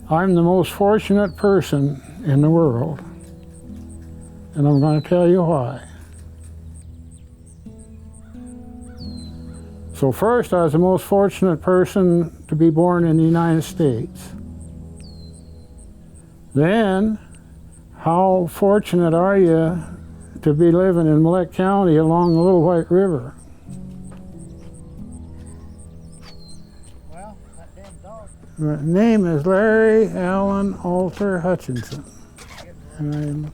I'm the most fortunate person in the world, and I'm going to tell you why. So first, I was the most fortunate person to be born in the United States. Then, how fortunate are you to be living in Millette County along the Little White River? Well, that damn dog. My name is Larry Allen Alter Hutchinson. I'm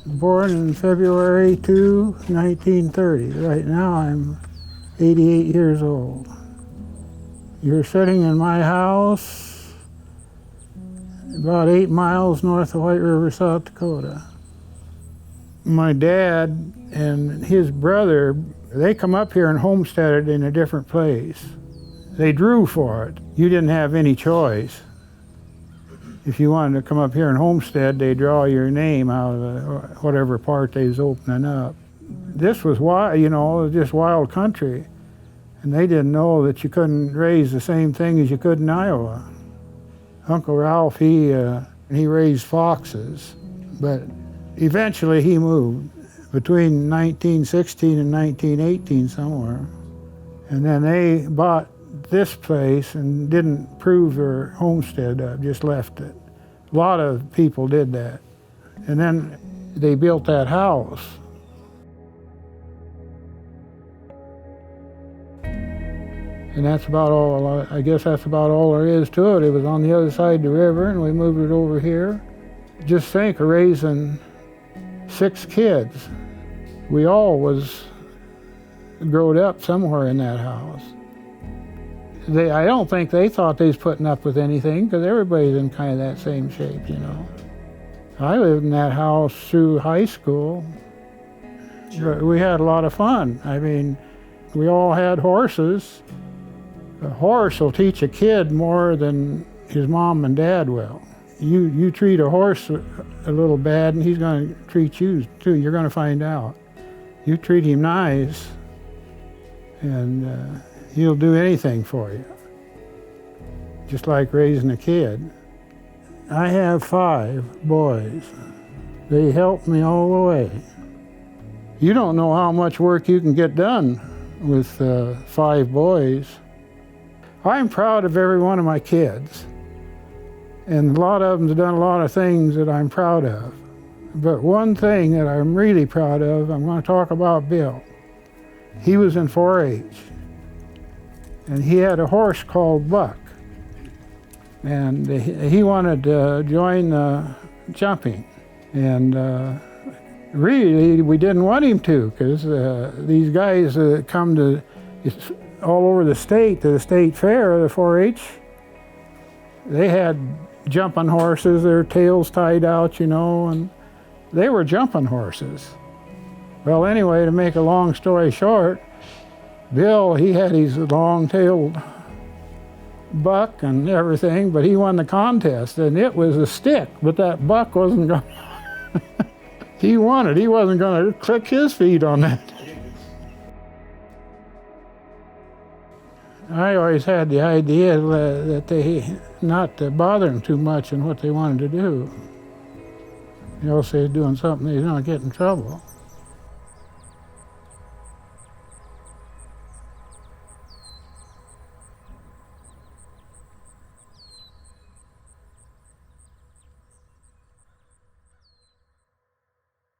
born in February 2, 1930. Right now I'm 88 years old. You're sitting in my house about 8 miles north of White River, South Dakota. My dad and his brother, they come up here and homesteaded in a different place. They drew for it. You didn't have any choice. If you wanted to come up here and homestead, they draw your name out of whatever part they was opening up. This was wild, you know, just wild country. And they didn't know that you couldn't raise the same thing as you could in Iowa. Uncle Ralph, he raised foxes, but eventually he moved between 1916 and 1918 somewhere. And then they bought this place and didn't prove their homestead up, just left it. A lot of people did that. And then they built that house. And that's about all, I guess that's about all there is to it. It was on the other side of the river and we moved it over here. Just think of raising 6 kids. We all was growed up somewhere in that house. I don't think they thought they was putting up with anything because everybody's in kind of that same shape, you know. I lived in that house through high school. Sure. But we had a lot of fun. I mean, we all had horses. A horse will teach a kid more than his mom and dad will. You treat a horse a little bad and he's going to treat you too. You're going to find out. You treat him nice and he'll do anything for you. Just like raising a kid. I have 5 boys. They help me all the way. You don't know how much work you can get done with 5 boys. I'm proud of every one of my kids. And a lot of them have done a lot of things that I'm proud of. But one thing that I'm really proud of, I'm going to talk about Bill. He was in 4-H. And he had a horse called Buck. And he wanted to join jumping. And really, we didn't want him to, because these guys come to all over the state to the state fair, the 4-H. They had jumping horses, their tails tied out, you know, and they were jumping horses. Well, anyway, to make a long story short, Bill, he had his long-tailed buck and everything, but he won the contest, and it was a stick, but that buck wasn't going to... He won it. He wasn't going to click his feet on that. I always had the idea that they not to bother them too much in what they wanted to do. Else they're doing something they're going to get in trouble.